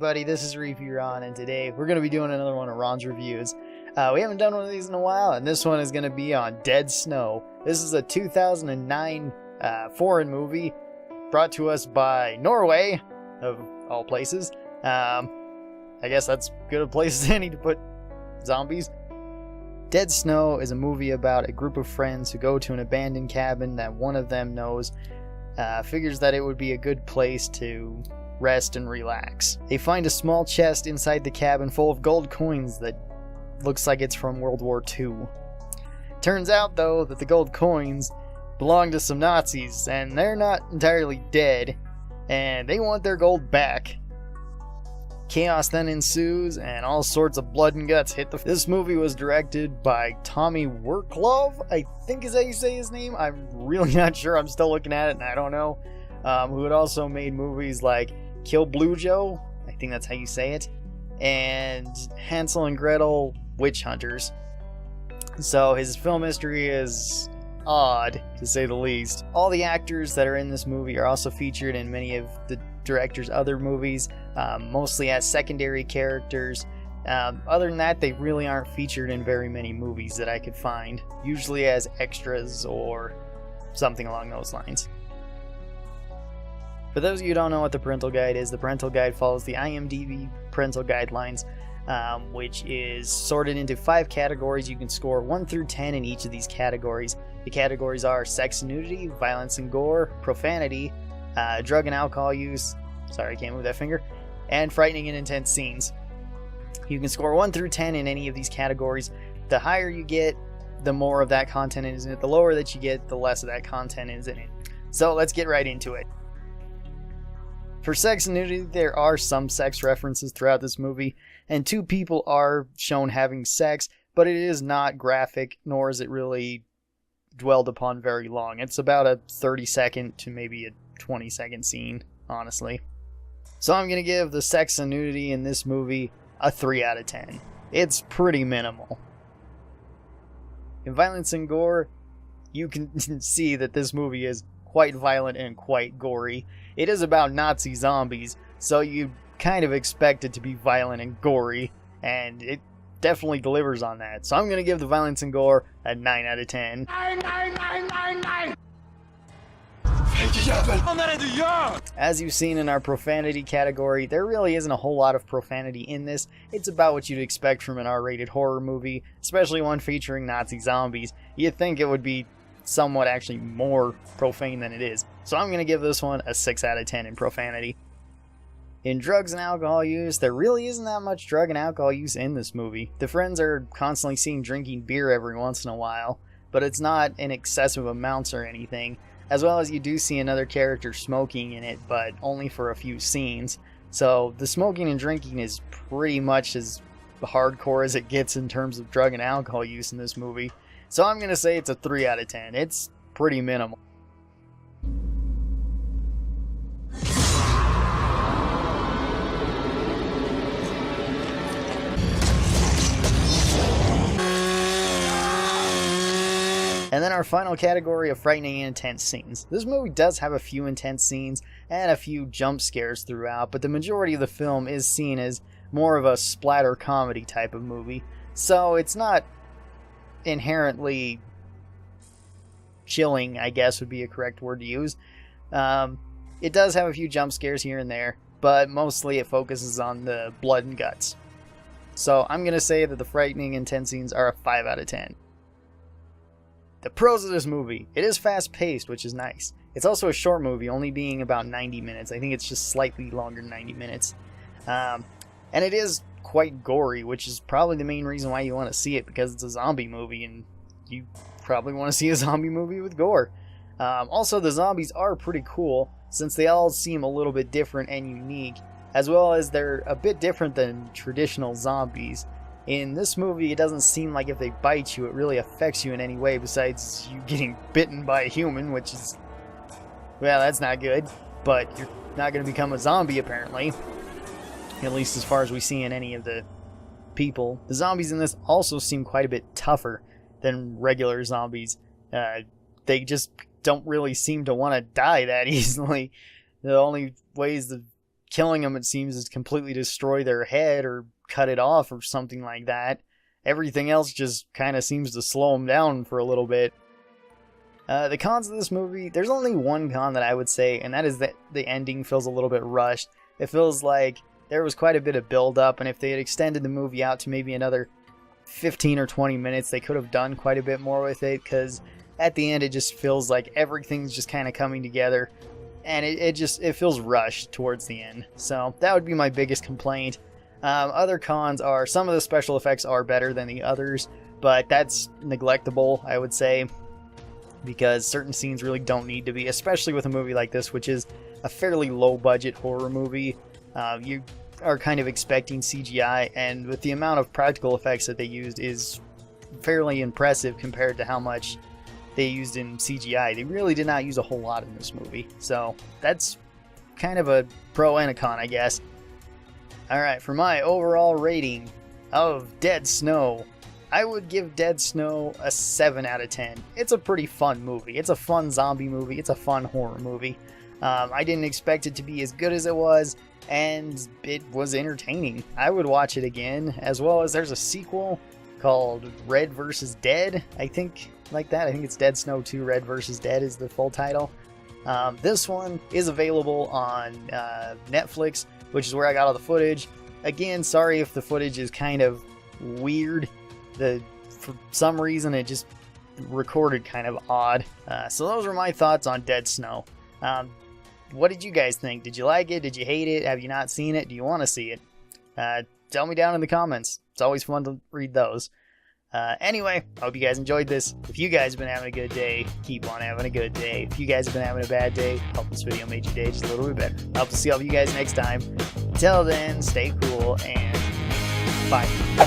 everybody, this is Review Ron, and today we're going to be doing another one of Ron's reviews. We haven't done one of these in a while, and this one is going to be on Dead Snow. This is a 2009 foreign movie brought to us by Norway, of all places. I guess that's good a place as any to put zombies. Dead Snow is a movie about a group of friends who go to an abandoned cabin that one of them knows figures that it would be a good place to rest and relax. They find a small chest inside the cabin full of gold coins that looks like it's from World War II. Turns out, though, that the gold coins belong to some Nazis, and they're not entirely dead, and they want their gold back. Chaos then ensues, and all sorts of blood and guts hit the... This movie was directed by Tommy Wirkola, I think is how you say his name. I'm really not sure. I'm still looking at it, and I don't know. Who had also made movies like Kill Blue Joe, I think that's how you say it, and Hansel and Gretel Witch Hunters. So his film history is odd, to say the least. All the actors that are in this movie are also featured in many of the director's other movies, mostly as secondary characters. Other than that, they really aren't featured in very many movies that I could find, usually as extras or something along those lines. For those of you who don't know what the parental guide is, the parental guide follows the IMDb parental guidelines, which is sorted into 5 categories. You can score 1 through 10 in each of these categories. The categories are sex and nudity, violence and gore, profanity, drug and alcohol use, sorry I can't move that finger, and frightening and intense scenes. You can score 1 through 10 in any of these categories. The higher you get, the more of that content is in it. The lower that you get, the less of that content is in it. So let's get right into it. For sex and nudity, there are some sex references throughout this movie, and 2 people are shown having sex, but it is not graphic, nor is it really dwelled upon very long. It's about a 30-second to maybe a 20-second scene, honestly. So I'm going to give the sex and nudity in this movie a 3 out of 10. It's pretty minimal. In violence and gore, you can see that this movie is quite violent and quite gory. It is about Nazi zombies, so you kind of expect it to be violent and gory, and it definitely delivers on that. So I'm going to give the violence and gore a 9 out of 10. 9, 9, 9, 9, 9. As you've seen in our profanity category, there really isn't a whole lot of profanity in this. It's about what you'd expect from an R-rated horror movie, especially one featuring Nazi zombies. You'd think it would be somewhat actually more profane than it is. So I'm going to give this one a 6 out of 10 in profanity. In drugs and alcohol use, there really isn't that much drug and alcohol use in this movie. The friends are constantly seen drinking beer every once in a while, but it's not in excessive amounts or anything, as well as you do see another character smoking in it, but only for a few scenes. So the smoking and drinking is pretty much as hardcore as it gets in terms of drug and alcohol use in this movie. So I'm going to say it's a 3 out of 10. It's pretty minimal. And then our final category of frightening and intense scenes. This movie does have a few intense scenes and a few jump scares throughout, but the majority of the film is seen as more of a splatter comedy type of movie. So it's not inherently chilling, I guess would be a correct word to use. It does have a few jump scares here and there, but mostly it focuses on the blood and guts. So I'm going to say that the frightening intense scenes are a 5 out of 10. The pros of this movie: it is fast-paced, which is nice. It's also a short movie, only being about 90 minutes. I think it's just slightly longer than 90 minutes. And it is quite gory, which is probably the main reason why you want to see it, because it's a zombie movie, and you probably want to see a zombie movie with gore. Also, the zombies are pretty cool, since they all seem a little bit different and unique, as well as they're a bit different than traditional zombies. In this movie, it doesn't seem like if they bite you, it really affects you in any way besides you getting bitten by a human, which is, well, that's not good. But you're not going to become a zombie, apparently. At least as far as we see in any of the people. The zombies in this also seem quite a bit tougher than regular zombies. They just don't really seem to want to die that easily. The only ways the killing them, it seems, is completely destroy their head or cut it off or something like that. Everything else just kind of seems to slow them down for a little bit. The cons of this movie, there's only one con that I would say, and that is that the ending feels a little bit rushed. It feels like there was quite a bit of build-up, and if they had extended the movie out to maybe another 15 or 20 minutes, they could have done quite a bit more with it, because at the end it just feels like everything's just kind of coming together, and it feels rushed towards the end. So that would be my biggest complaint. Other cons are some of the special effects are better than the others, but that's neglectable, I would say, because certain scenes really don't need to be, especially with a movie like this, which is a fairly low-budget horror movie. You are kind of expecting CGI, and with the amount of practical effects that they used is fairly impressive compared to how much they used in CGI. They really did not use a whole lot in this movie, so that's kind of a pro and a con, I guess. Alright, for my overall rating of Dead Snow, I would give Dead Snow a 7 out of 10. It's a pretty fun movie. It's a fun zombie movie. It's a fun horror movie. I didn't expect it to be as good as it was, and it was entertaining. I would watch it again, as well as there's a sequel called Red vs. Dead, I think, like that. I think it's Dead Snow 2 Red vs. Dead is the full title. This one is available on Netflix, which is where I got all the footage. Again, sorry if the footage is kind of weird. For some reason it just recorded kind of odd. So those were my thoughts on Dead Snow. What did you guys think? Did you like it? Did you hate it? Have you not seen it? Do you want to see it? Tell me down in the comments. It's always fun to read those. Anyway, I hope you guys enjoyed this. If you guys have been having a good day, keep on having a good day. If you guys have been having a bad day, hope this video made your day just a little bit better. I hope to see all of you guys next time. Until then, stay cool and bye.